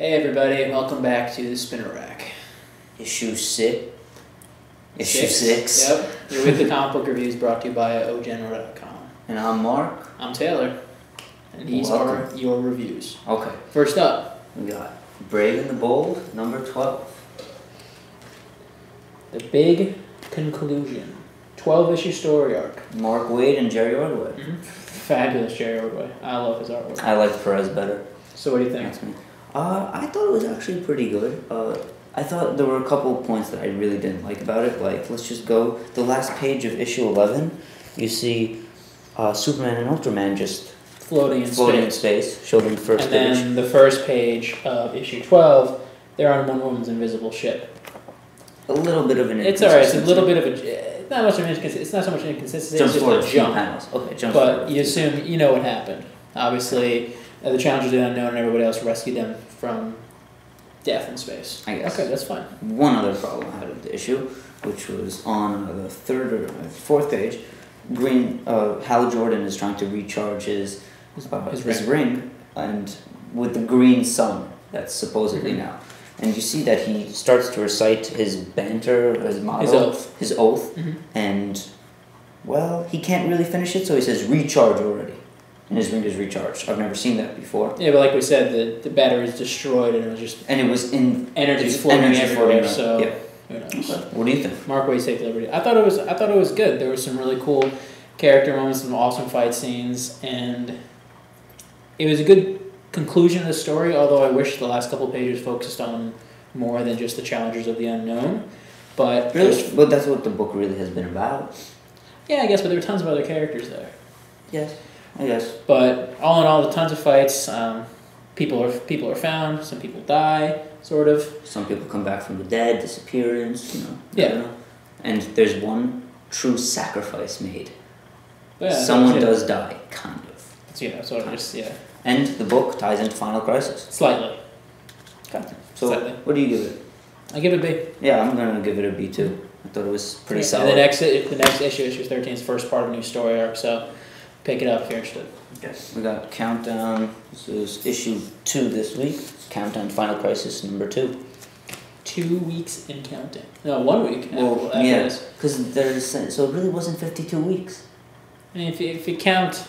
Hey everybody, welcome back to the Spinner Rack. Issue 6. Issue 6. Yep. Your weekly comic book reviews brought to you by ogenoDOTcom. And I'm Mark. I'm Taylor. And these are your reviews. Okay. First up, We got Brave and the Bold, number 12. The Big Conclusion. 12-issue story arc. Mark Waid and Jerry Ordway. Fabulous Jerry Ordway. I love his artwork. I like Perez better. So what do you think? That's me. I thought it was actually pretty good. I thought there were a couple of points that I really didn't like about it. Like, let's just go. The last page of issue 11, you see Superman and Ultraman just Floating in space. Showed in the first and page. then the first page of issue 12, they're on Wonder Woman's invisible ship. A little bit of an It's alright. It's a little bit of a. Not much of an inconsistency. It's not so much an inconsistency. It's just a jump. Panels. Okay, jump. But you assume you know what happened. Obviously, the Challengers of the Unknown and everybody else rescued them from death in space. I guess. Okay, that's fine. One other problem I had with the issue, which was on the third or fourth page, Hal Jordan is trying to recharge his ring, and with the green sun that's supposedly now. And you see that he starts to recite his banter, his motto, his oath, and, well, he can't really finish it, so he says, recharge already. And his ring is recharged. I've never seen that before. Yeah, but like we said, the battery is destroyed, and it was just... And it was in... Energy floating everywhere, so... Yeah. Who knows? Okay. What do you think? Mark Waid's Take Liberty. I thought it was good. There were some really cool character moments, some awesome fight scenes, and it was a good conclusion of the story, although I wish the last couple of pages focused on more than just the Challengers of the Unknown. But really? But that's what the book really has been about. Yeah, I guess, but there were tons of other characters there. Yes, I guess. But all in all, tons of fights. People are found. Some people die, sort of. Some people come back from the dead, disappearance, you know. Yeah. And there's one true sacrifice made. Yeah, someone does die, kind of. Yeah, sort of just, yeah. And the book ties into Final Crisis. Slightly. Okay. So, Slightly. What do you give it? I give it a B. Yeah, I'm going to give it a B too. I thought it was pretty solid. And the next issue, issue 13, is the first part of a new story arc, so pick it up if you're interested. Okay. We got Countdown. This is issue 2 this week. Countdown Final Crisis number 2. 2 weeks in counting. No, 1 week. Well, yeah, because so it really wasn't 52 weeks. I mean, if you count,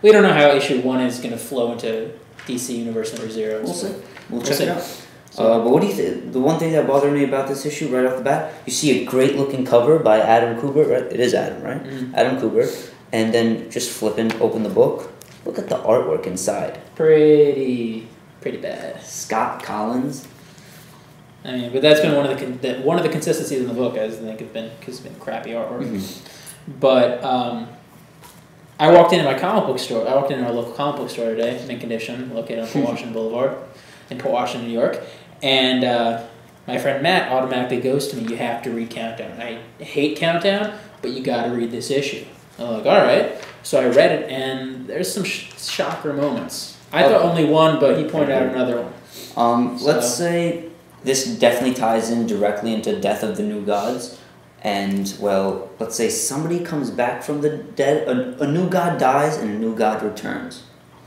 we don't know how issue 1 is going to flow into DC Universe number 0. We'll see. We'll check it out. But what do you think? The one thing that bothered me about this issue right off the bat, you see a great looking cover by Adam Kubert, right? It is Adam, right? Adam Kubert. And then just open the book. Look at the artwork inside. Pretty bad. Scott Collins. I mean, but that's been one of the consistencies in the book. I think it's been crappy artwork. But I walked into my comic book store. I walked into our local comic book store today, Mint Condition, located on Port Washington Boulevard in Port Washington, New York. And my friend Matt automatically goes to me, you have to read Countdown. I hate Countdown, but you got to read this issue. I'm like, all right. So I read it, and there's some shocker moments. I thought only one, but he pointed out another one. Let's say this definitely ties in directly into Death of the New Gods. And, well, let's say somebody comes back from the dead, a new god dies and a new god returns.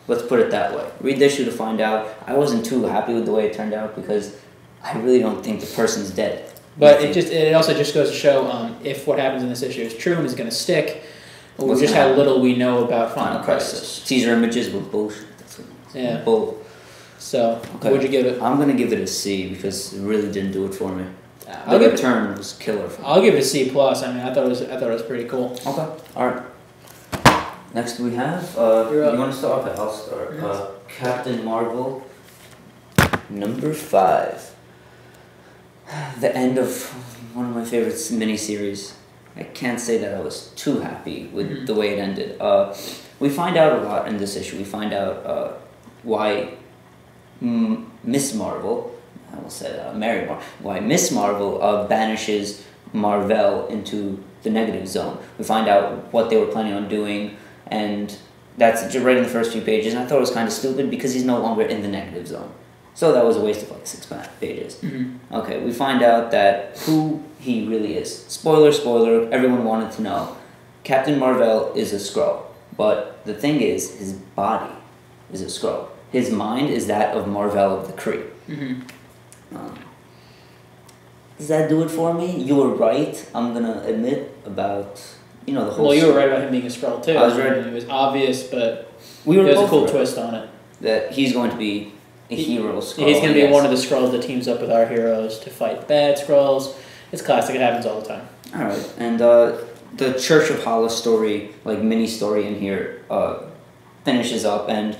Let's put it that way. Read the issue to find out. I wasn't too happy with the way it turned out because I really don't think the person's dead. But it also just goes to show if what happens in this issue is true and is going to stick, or just how little we know about Final Crisis. Teaser images were bullshit. Yeah. Bull. So, what'd you give it? I'm going to give it a C because it really didn't do it for me. The return was killer for me. I'll give it a C+. I mean, I thought it was pretty cool. Okay. All right. Next we have, you want to start? Okay, I'll start. Captain Marvel, number 5. The end of one of my favorite miniseries. I can't say that I was too happy with the way it ended. We find out a lot in this issue. We find out why Miss Marvel, I almost said Mary Marvel, why Miss Marvel banishes Marvel into the negative zone. We find out what they were planning on doing, and that's right in the first few pages, and I thought it was kind of stupid because he's no longer in the negative zone. So that was a waste of like 6 pages. Okay, we find out that who he really is. Spoiler, everyone wanted to know. Captain Marvel is a Skrull, but the thing is, his body is a Skrull. his mind is that of Marvel of the Kree. Does that do it for me? You were right, I'm gonna admit, about, the whole Well, you were right about him being a Skrull too. I was right. It was obvious, but we were there's a both cool right. twist on it. That he's going to be a hero Skrull. He's going to be one of the Skrulls that teams up with our heroes to fight the bad Skrulls. It's classic, it happens all the time. Alright, and the Church of Hollis story, mini story in here, finishes up, and,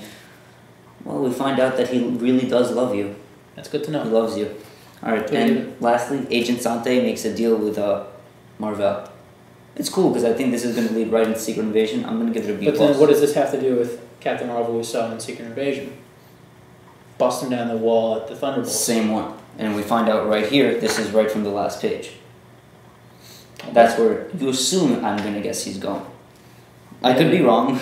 well, we find out that he really does love you. That's good to know. He loves you. Alright, and lastly, Agent Sante makes a deal with Marvel. It's cool because I think this is going to lead right into Secret Invasion. I'm going to give it a B+. But then what does this have to do with Captain Marvel we saw in Secret Invasion? Busting down the wall at the Thunderbolts. Same one. And we find out right here, this is right from the last page. That's where you assume I'm going to guess he's going. I could be wrong.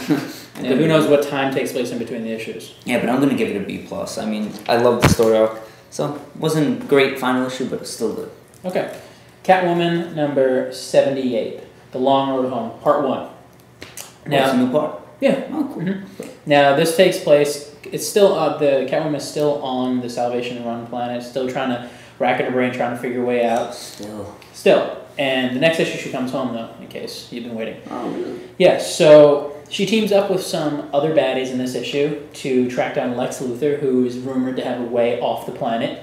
Yeah, who knows what time takes place in between the issues. Yeah, but I'm going to give it a B+. I mean, I love the story arc. So, wasn't great final issue, but it's still good. Okay. Catwoman number 78. The Long Road Home, Part 1. Now, it's a new part? Yeah. Oh, cool. Now, this takes place, it's still, the Catwoman is still on the Salvation Run planet, still trying to rack her brain, trying to figure her way out. Still. And the next issue she comes home, though, in case you've been waiting. Oh, really? Yeah, so she teams up with some other baddies in this issue to track down Lex Luthor, who is rumored to have a way off the planet.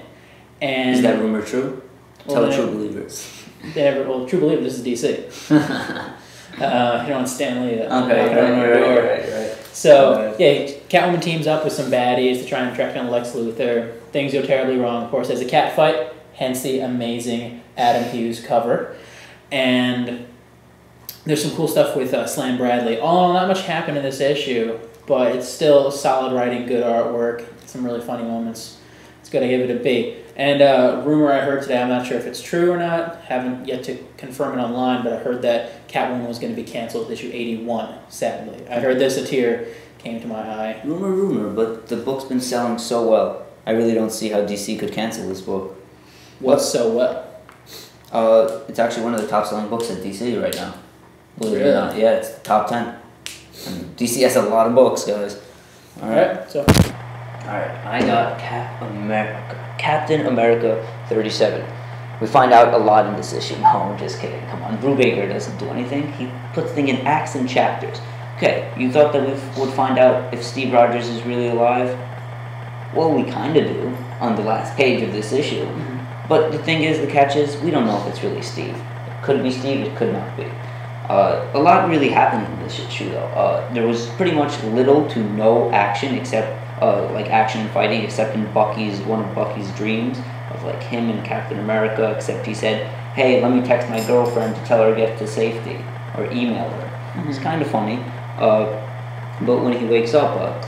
And is that rumor true? Tell the true believers. True believer, this is DC. You don't want Stan Lee. Right. So, yeah, Catwoman teams up with some baddies to try and track down Lex Luthor. Things go terribly wrong. Of course, there's a cat fight, hence the amazing Adam Hughes cover. And there's some cool stuff with Slam Bradley. Not much happened in this issue, but it's still solid writing, good artwork, some really funny moments. It's good, I give it a B. And rumor I heard today, I'm not sure if it's true or not, haven't yet to confirm it online, but I heard that Catwoman was going to be canceled with issue 81, sadly. I heard this, a tear came to my eye. Rumor, but the book's been selling so well. I really don't see how DC could cancel this book. What's so well? It's actually one of the top-selling books at DC right now. Believe really? it or not. Yeah, it's top 10. And DC has a lot of books, guys. Alright, so... Alright, I got Captain America 37. We find out a lot in this issue. No, I'm just kidding. Come on. Brubaker doesn't do anything. He puts things in acts and chapters. Okay, you thought that we would find out if Steve Rogers is really alive? Well, we kind of do on the last page of this issue. But the thing is, the catch is, we don't know if it's really Steve. It could be Steve, it could not be. A lot really happened in this issue, though. There was pretty much little to no action, except, action and fighting, except in one of Bucky's dreams, of, him and Captain America, except he said, hey, let me text my girlfriend to tell her to get to safety, or email her. It's kind of funny. But when he wakes up,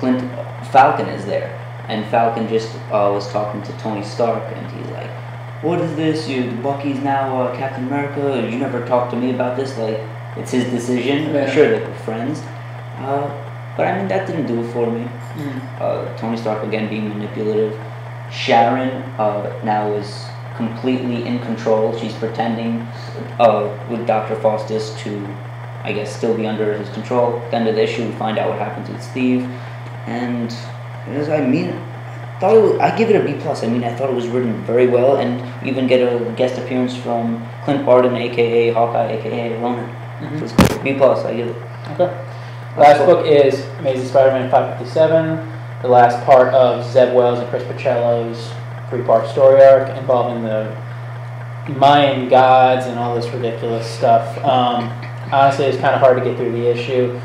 Falcon is there, and Falcon just was talking to Tony Stark, and he's like, what is this? Bucky's now Captain America. You never talked to me about this. It's his decision. Yeah. Sure, they were friends. But I mean, that didn't do it for me. Tony Stark again being manipulative. Sharon now is completely in control. She's pretending with Dr. Faustus to, I guess, still be under his control. At the end of the issue, we find out what happens with Steve. And I give it a B+. I mean, I thought it was written very well, and you even get a guest appearance from Clint Barton, a.k.a. Hawkeye, a.k.a. Ronan. So it's good. B+, I give it. Okay. Last book is Amazing Spider-Man 557, the last part of Zeb Wells and Chris Pacello's 3-part story arc involving the Mayan gods and all this ridiculous stuff. Honestly, it's kind of hard to get through the issue.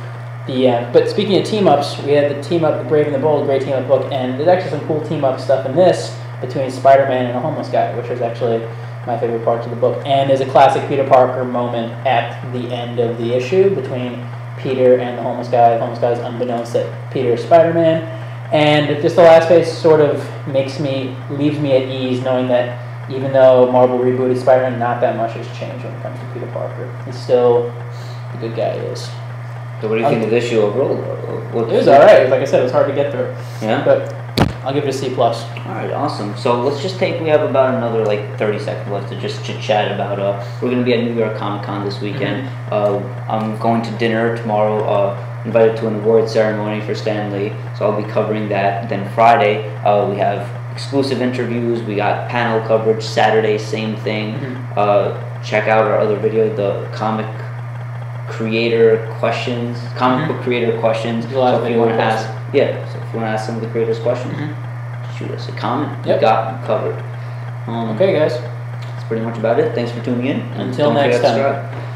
But speaking of team-ups, we had the team-up, The Brave and the Bold, great team-up book, and there's actually some cool team-up stuff in this between Spider-Man and a homeless guy, which is actually my favorite parts of the book. And there's a classic Peter Parker moment at the end of the issue between Peter and the homeless guy. The homeless guy is unbeknownst that Peter is Spider-Man. And just the last page sort of leaves me at ease knowing that even though Marvel rebooted Spider-Man, not that much has changed when it comes to Peter Parker. He's still the good guy he is. So what do you think of this issue overall? It was alright. Like I said, it was hard to get through. Yeah? But I'll give it a C+. Alright, awesome. So let's just we have about another 30 seconds left to just chit-chat about, we're going to be at New York Comic Con this weekend. I'm going to dinner tomorrow invited to an award ceremony for Stanley, so I'll be covering that. Then Friday, we have exclusive interviews. We got panel coverage. Saturday, same thing. Check out our other video, the comic book creator questions. So if you want to ask, so if you want to ask some of the creators questions, shoot us a comment. We got you covered. Okay, guys. That's pretty much about it. Thanks for tuning in. Until next time.